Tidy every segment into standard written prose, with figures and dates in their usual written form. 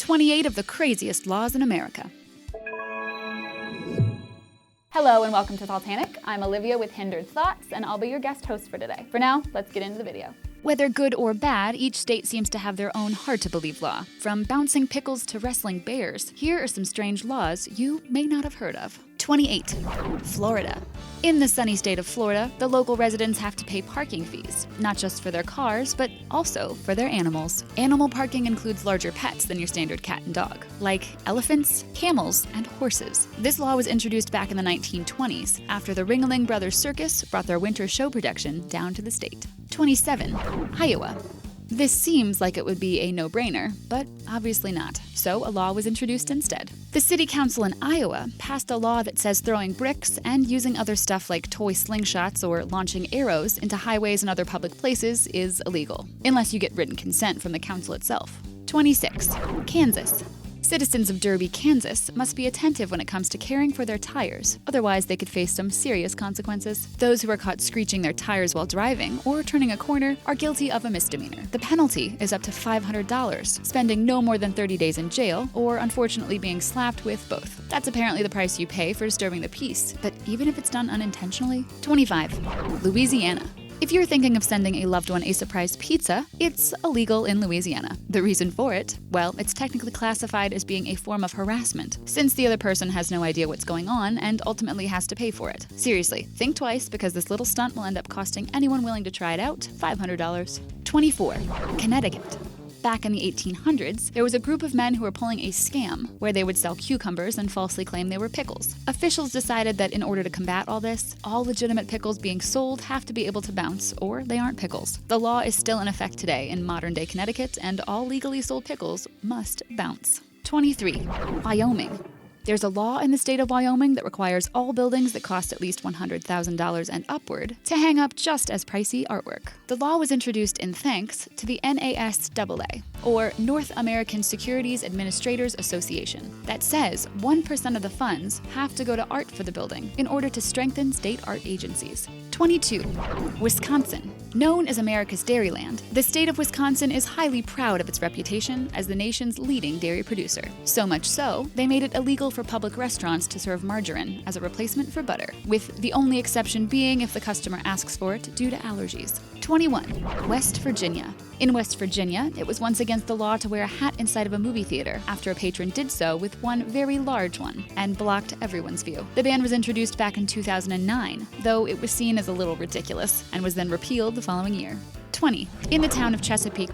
28 of the craziest laws in America. Hello and welcome to Titanic. I'm Olivia with Hindered Thoughts, and I'll be your guest host for today. For now, let's get into the video. Whether good or bad, each state seems to have their own hard-to-believe law. From bouncing pickles to wrestling bears, here are some strange laws you may not have heard of. 28. Florida. In the sunny state of Florida, the local residents have to pay parking fees, not just for their cars, but also for their animals. Animal parking includes larger pets than your standard cat and dog, like elephants, camels, and horses. This law was introduced back in the 1920s, after the Ringling Brothers Circus brought their winter show production down to the state. 27. Iowa. This seems like it would be a no-brainer, but obviously not. So a law was introduced instead. The city council in Iowa passed a law that says throwing bricks and using other stuff like toy slingshots or launching arrows into highways and other public places is illegal, unless you get written consent from the council itself. 26. Kansas. Citizens of Derby, Kansas must be attentive when it comes to caring for their tires, otherwise they could face some serious consequences. Those who are caught screeching their tires while driving or turning a corner are guilty of a misdemeanor. The penalty is up to $500, spending no more than 30 days in jail, or unfortunately being slapped with both. That's apparently the price you pay for disturbing the peace, but even if it's done unintentionally. 25. Louisiana. If you're thinking of sending a loved one a surprise pizza, it's illegal in Louisiana. The reason for it? Well, it's technically classified as being a form of harassment, since the other person has no idea what's going on and ultimately has to pay for it. Seriously, think twice, because this little stunt will end up costing anyone willing to try it out $500. 24. Connecticut. Back in the 1800s, there was a group of men who were pulling a scam where they would sell cucumbers and falsely claim they were pickles. Officials decided that in order to combat all this, all legitimate pickles being sold have to be able to bounce, or they aren't pickles. The law is still in effect today in modern-day Connecticut, and all legally sold pickles must bounce. 23. Wyoming. There's a law in the state of Wyoming that requires all buildings that cost at least $100,000 and upward to hang up just as pricey artwork. The law was introduced in thanks to the NASAA, or North American Securities Administrators Association, that says 1% of the funds have to go to art for the building in order to strengthen state art agencies. 22. Wisconsin. Known as America's Dairyland, the state of Wisconsin is highly proud of its reputation as the nation's leading dairy producer. So much so, they made it illegal for public restaurants to serve margarine as a replacement for butter, with the only exception being if the customer asks for it due to allergies. 21. West Virginia. In West Virginia, it was once against the law to wear a hat inside of a movie theater after a patron did so with one very large one and blocked everyone's view. The ban was introduced back in 2009, though it was seen as a little ridiculous, and was then repealed the following year. 20. In the town of Chesapeake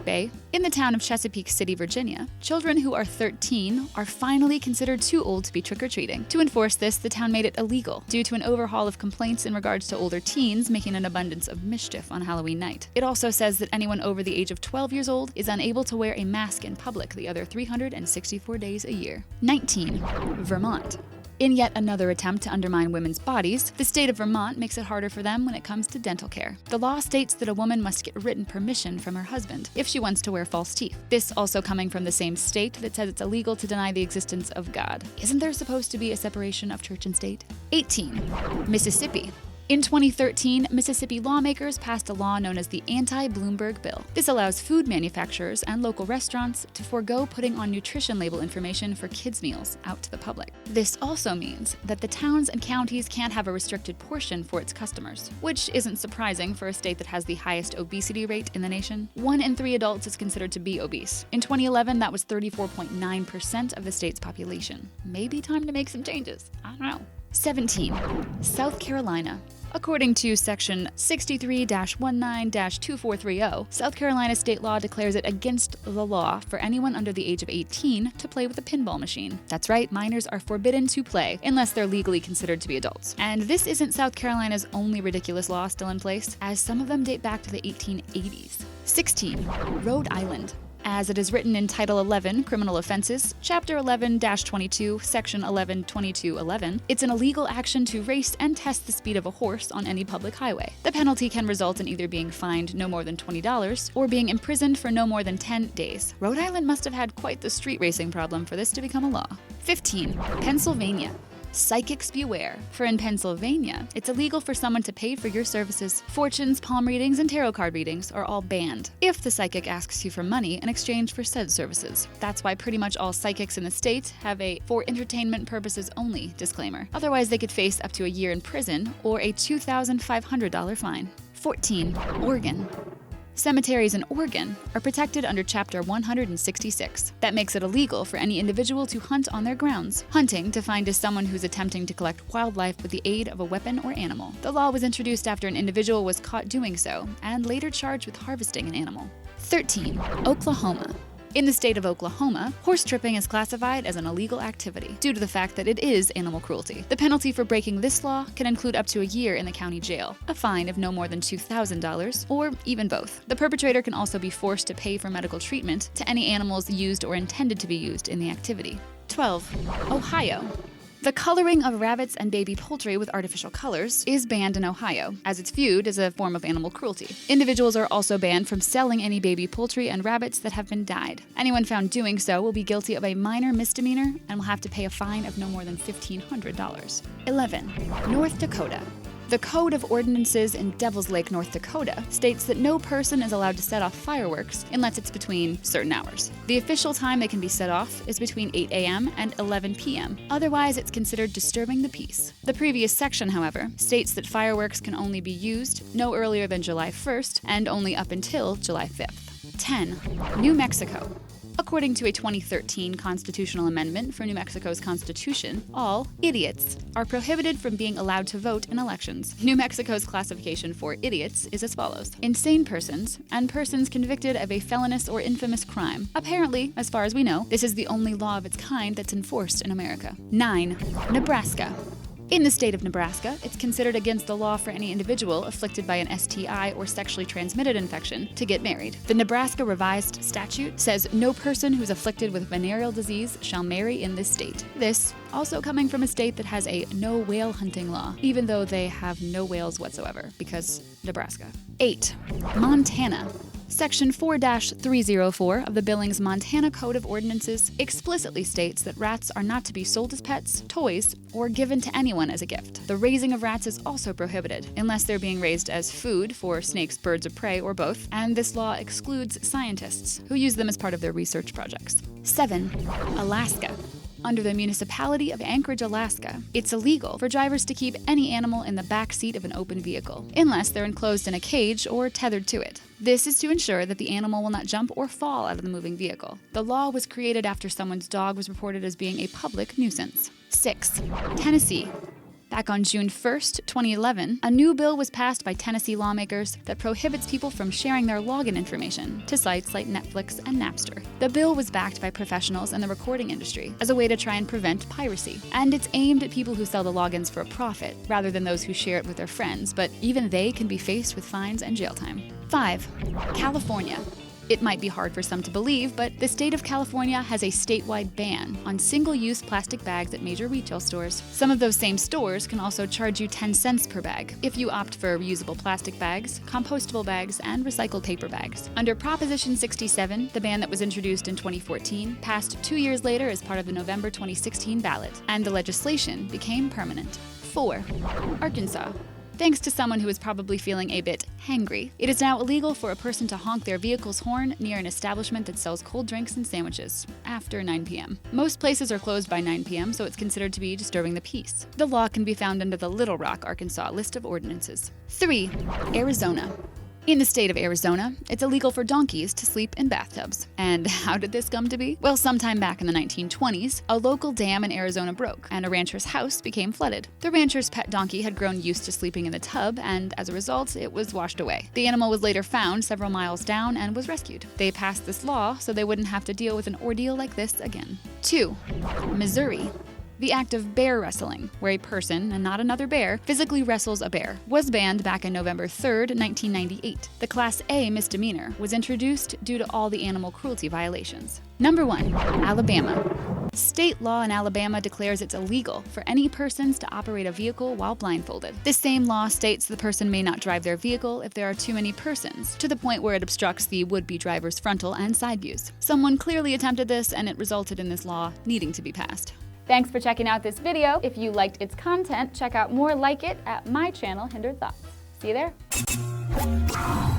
City, Virginia, children who are 13 are finally considered too old to be trick-or-treating. To enforce this, the town made it illegal due to an overhaul of complaints in regards to older teens making an abundance of mischief on Halloween night. It also says that anyone over the age of 12 years old is unable to wear a mask in public the other 364 days a year. 19. Vermont. In yet another attempt to undermine women's bodies, the state of Vermont makes it harder for them when it comes to dental care. The law states that a woman must get written permission from her husband if she wants to wear false teeth. This also coming from the same state that says it's illegal to deny the existence of God. Isn't there supposed to be a separation of church and state? 18. Mississippi. In 2013, Mississippi lawmakers passed a law known as the Anti-Bloomberg Bill. This allows food manufacturers and local restaurants to forego putting on nutrition label information for kids' meals out to the public. This also means that the towns and counties can't have a restricted portion for its customers, which isn't surprising for a state that has the highest obesity rate in the nation. 1 in 3 adults is considered to be obese. In 2011, that was 34.9% of the state's population. Maybe time to make some changes. I don't know. 17. South Carolina. According to Section 63-19-2430, South Carolina state law declares it against the law for anyone under the age of 18 to play with a pinball machine. That's right, minors are forbidden to play unless they're legally considered to be adults. And this isn't South Carolina's only ridiculous law still in place, as some of them date back to the 1880s. 16. Rhode Island. As it is written in Title 11, Criminal Offenses, Chapter 11-22, Section 112211, it's an illegal action to race and test the speed of a horse on any public highway. The penalty can result in either being fined no more than $20 or being imprisoned for no more than 10 days. Rhode Island must have had quite the street racing problem for this to become a law. 15. Pennsylvania. Psychics beware, for in Pennsylvania, it's illegal for someone to pay for your services. Fortunes, palm readings, and tarot card readings are all banned if the psychic asks you for money in exchange for said services. That's why pretty much all psychics in the state have a "for entertainment purposes only" disclaimer. Otherwise, they could face up to a year in prison or a $2,500 fine. 14. Oregon. Cemeteries in Oregon are protected under Chapter 166. That makes it illegal for any individual to hunt on their grounds. Hunting, defined as someone who's attempting to collect wildlife with the aid of a weapon or animal. The law was introduced after an individual was caught doing so, and later charged with harvesting an animal. 13. Oklahoma. In the state of Oklahoma, horse tripping is classified as an illegal activity due to the fact that it is animal cruelty. The penalty for breaking this law can include up to a year in the county jail, a fine of no more than $2,000, or even both. The perpetrator can also be forced to pay for medical treatment to any animals used or intended to be used in the activity. 12. Ohio. The coloring of rabbits and baby poultry with artificial colors is banned in Ohio, as it's viewed as a form of animal cruelty. Individuals are also banned from selling any baby poultry and rabbits that have been dyed. Anyone found doing so will be guilty of a minor misdemeanor and will have to pay a fine of no more than $1,500. 11. North Dakota. The Code of Ordinances in Devil's Lake, North Dakota, states that no person is allowed to set off fireworks unless it's between certain hours. The official time they can be set off is between 8 a.m. and 11 p.m. Otherwise, it's considered disturbing the peace. The previous section, however, states that fireworks can only be used no earlier than July 1st and only up until July 5th. 10. New Mexico. According to a 2013 constitutional amendment for New Mexico's constitution, all idiots are prohibited from being allowed to vote in elections. New Mexico's classification for idiots is as follows: insane persons and persons convicted of a felonious or infamous crime. Apparently, as far as we know, this is the only law of its kind that's enforced in America. 9. Nebraska. In the state of Nebraska, it's considered against the law for any individual afflicted by an STI or sexually transmitted infection to get married. The Nebraska Revised Statute says no person who's afflicted with venereal disease shall marry in this state. This also coming from a state that has a no whale hunting law, even though they have no whales whatsoever, because Nebraska. 8. Montana. Section 4-304 of the Billings, Montana Code of Ordinances explicitly states that rats are not to be sold as pets, toys, or given to anyone as a gift. The raising of rats is also prohibited, unless they're being raised as food for snakes, birds of prey, or both, and this law excludes scientists who use them as part of their research projects. 7. Alaska. Under the municipality of Anchorage, Alaska, it's illegal for drivers to keep any animal in the back seat of an open vehicle, unless they're enclosed in a cage or tethered to it. This is to ensure that the animal will not jump or fall out of the moving vehicle. The law was created after someone's dog was reported as being a public nuisance. 6. Tennessee. Back on June 1st, 2011, a new bill was passed by Tennessee lawmakers that prohibits people from sharing their login information to sites like Netflix and Napster. The bill was backed by professionals in the recording industry as a way to try and prevent piracy, and it's aimed at people who sell the logins for a profit rather than those who share it with their friends, but even they can be faced with fines and jail time. 5. California. It might be hard for some to believe, but the state of California has a statewide ban on single-use plastic bags at major retail stores. Some of those same stores can also charge you 10 cents per bag if you opt for reusable plastic bags, compostable bags, and recycled paper bags. Under Proposition 67, the ban that was introduced in 2014 passed 2 years later as part of the November 2016 ballot, and the legislation became permanent. 4. Arkansas. Thanks to someone who is probably feeling a bit hangry, it is now illegal for a person to honk their vehicle's horn near an establishment that sells cold drinks and sandwiches after 9 p.m. Most places are closed by 9 p.m., so it's considered to be disturbing the peace. The law can be found under the Little Rock, Arkansas list of ordinances. 3. Arizona. In the state of Arizona, it's illegal for donkeys to sleep in bathtubs. And how did this come to be? Well, sometime back in the 1920s, a local dam in Arizona broke, and a rancher's house became flooded. The rancher's pet donkey had grown used to sleeping in the tub, and as a result, it was washed away. The animal was later found several miles down and was rescued. They passed this law so they wouldn't have to deal with an ordeal like this again. 2. Missouri. The act of bear wrestling, where a person, and not another bear, physically wrestles a bear, was banned back on November 3rd, 1998. The Class A misdemeanor was introduced due to all the animal cruelty violations. Number 1. Alabama. State law in Alabama declares it's illegal for any persons to operate a vehicle while blindfolded. This same law states the person may not drive their vehicle if there are too many persons, to the point where it obstructs the would-be driver's frontal and side views. Someone clearly attempted this, and it resulted in this law needing to be passed. Thanks for checking out this video. If you liked its content, check out more like it at my channel, Hindered Thoughts. See you there.